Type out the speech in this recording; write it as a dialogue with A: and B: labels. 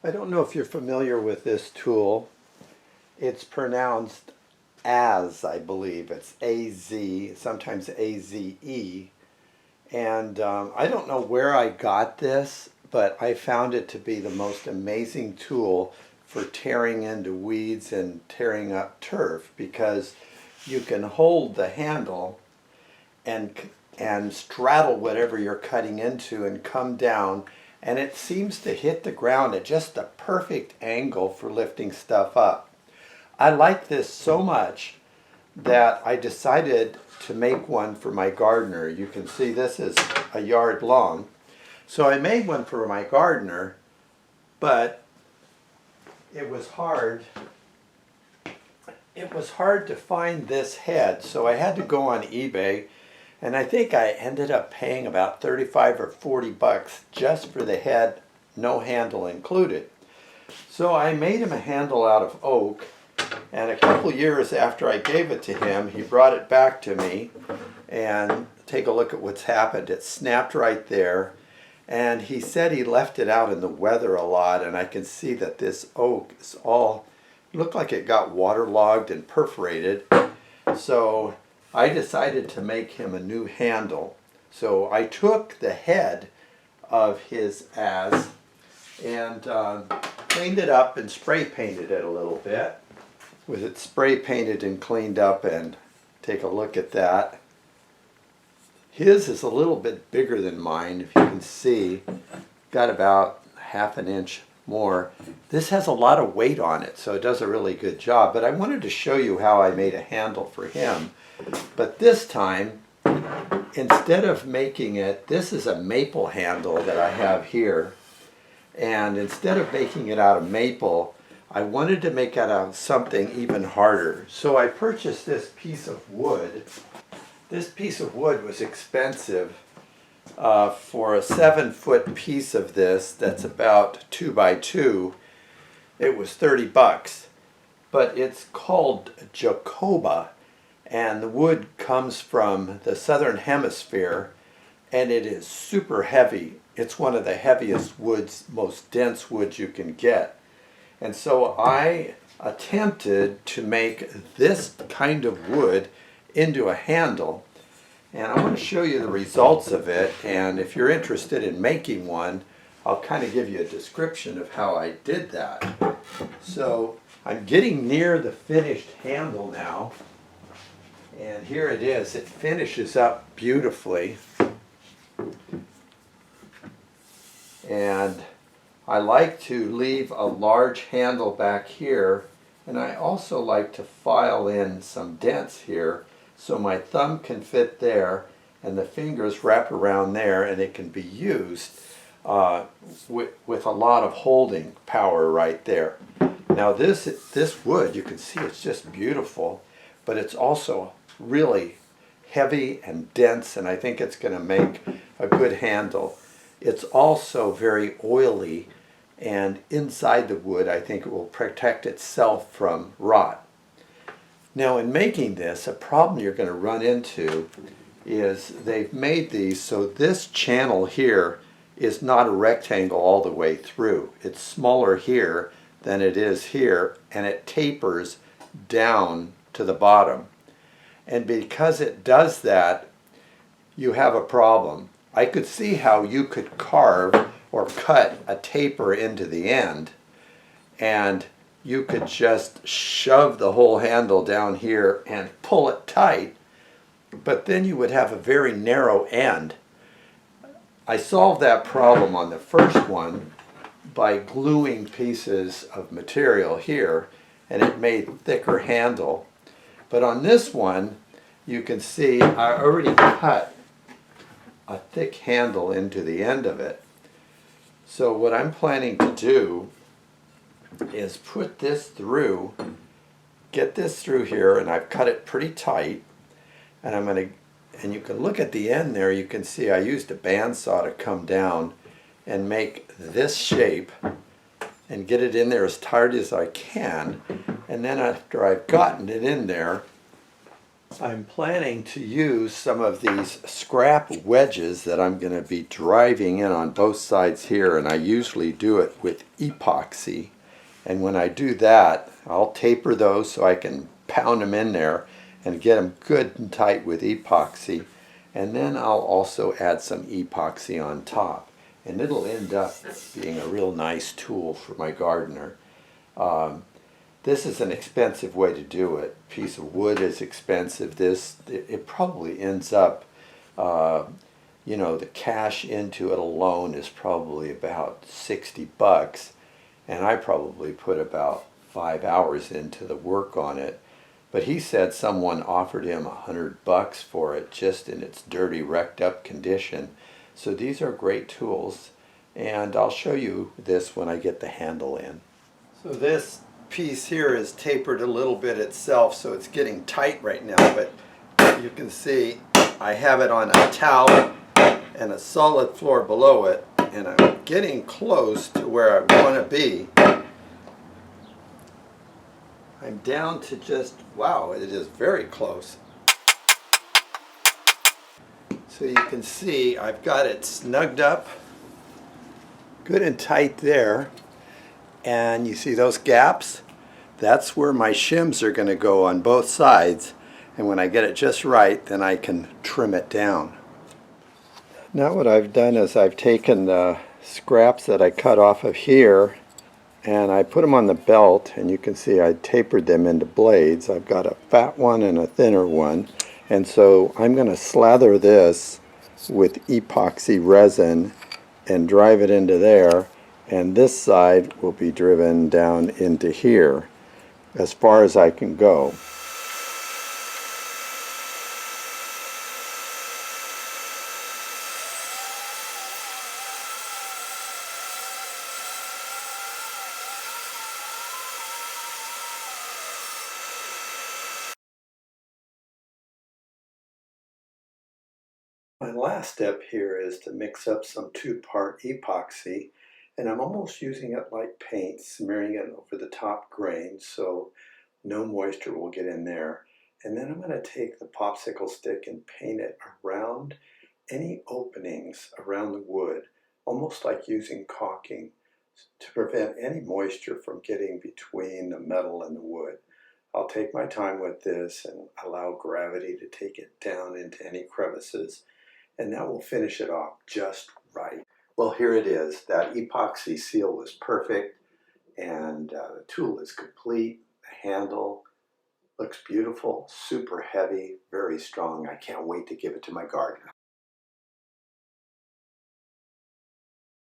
A: I don't know if you're familiar with this tool. It's pronounced Adze, I believe. It's A-Z, sometimes A-Z-E. And I don't know where I got this, but I found it to be the most amazing tool for tearing into weeds and tearing up turf, because you can hold the handle and straddle whatever you're cutting into and come down, and it seems to hit the ground at just the perfect angle for lifting stuff up. I like this so much that I decided to make one for my gardener. You can see this is a yard long. So I made one for my gardener, but it was hard. It was hard to find this head, so I had to go on eBay, and I think I ended up paying about 35 or 40 bucks just for the head, no handle included. So I made him a handle out of oak, and a couple years after I gave it to him, he brought it back to me, and take a look at what's happened. It snapped right there, and he said he left it out in the weather a lot, and I can see that this oak is all, looked like it got waterlogged and perforated. So I decided to make him a new handle. So I took the head of his Adze and cleaned it up and spray painted it a little bit. With it spray painted and cleaned up, and take a look at that. His is a little bit bigger than mine, if you can see. Got about half an inch more. This has a lot of weight on it, so it does a really good job. But I wanted to show you how I made a handle for him. But this time, instead of making it, this is a maple handle that I have here. And instead of making it out of maple, I wanted to make it out of something even harder. So I purchased this piece of wood. This piece of wood was expensive. For a 7-foot piece of this that's about 2 by 2, it was 30 bucks. But it's called Jacoba, and the wood comes from the southern hemisphere, and it is super heavy. It's one of the heaviest woods, most dense woods you can get. And so I attempted to make this kind of wood into a handle. And I want to show you the results of it, and if you're interested in making one, I'll kind of give you a description of how I did that. So I'm getting near the finished handle now, and here it is. It finishes up beautifully. And I like to leave a large handle back here, and I also like to file in some dents here so my thumb can fit there and the fingers wrap around there, and it can be used with a lot of holding power right there. Now this wood, you can see it's just beautiful, but it's also really heavy and dense, and I think it's going to make a good handle. It's also very oily, and inside the wood I think it will protect itself from rot. Now in making this, a problem you're going to run into is they've made these so this channel here is not a rectangle all the way through. It's smaller here than it is here, and it tapers down to the bottom. And because it does that, you have a problem. I could see how you could carve or cut a taper into the end, and you could just shove the whole handle down here and pull it tight, but then you would have a very narrow end. I solved that problem on the first one by gluing pieces of material here, and it made thicker handle. But on this one, you can see I already cut a thick handle into the end of it. So what I'm planning to do is put this through, get this through here, and I've cut it pretty tight, and I'm going to, and you can look at the end there, you can see I used a bandsaw to come down and make this shape and get it in there as tight as I can. And then after I've gotten it in there, I'm planning to use some of these scrap wedges that I'm going to be driving in on both sides here, and I usually do it with epoxy. And when I do that, I'll taper those so I can pound them in there and get them good and tight with epoxy. And then I'll also add some epoxy on top. And it'll end up being a real nice tool for my gardener. This is an expensive way to do it. A piece of wood is expensive. It probably ends up, the cash into it alone is probably about 60 bucks. And I probably put about 5 hours into the work on it. But he said someone offered him 100 bucks for it just in its dirty, wrecked up condition. So these are great tools. And I'll show you this when I get the handle in. So this piece here is tapered a little bit itself, so it's getting tight right now, but you can see I have it on a towel and a solid floor below it, and I'm getting close to where I want to be. I'm down to just, wow, it is very close. So you can see I've got it snugged up good and tight there. And you see those gaps? That's where my shims are going to go on both sides. And when I get it just right, then I can trim it down. Now what I've done is I've taken the scraps that I cut off of here and I put them on the belt, and you can see I tapered them into blades. I've got a fat one and a thinner one. And so I'm going to slather this with epoxy resin and drive it into there. And this side will be driven down into here as far as I can go. My last step here is to mix up some 2-part epoxy, and I'm almost using it like paint, smearing it over the top grain so no moisture will get in there. And then I'm going to take the popsicle stick and paint it around any openings around the wood, almost like using caulking, to prevent any moisture from getting between the metal and the wood. I'll take my time with this and allow gravity to take it down into any crevices, and that will finish it off just right. Well, here it is. That epoxy seal was perfect, and the tool is complete. The handle looks beautiful, super heavy, very strong. I can't wait to give it to my gardener.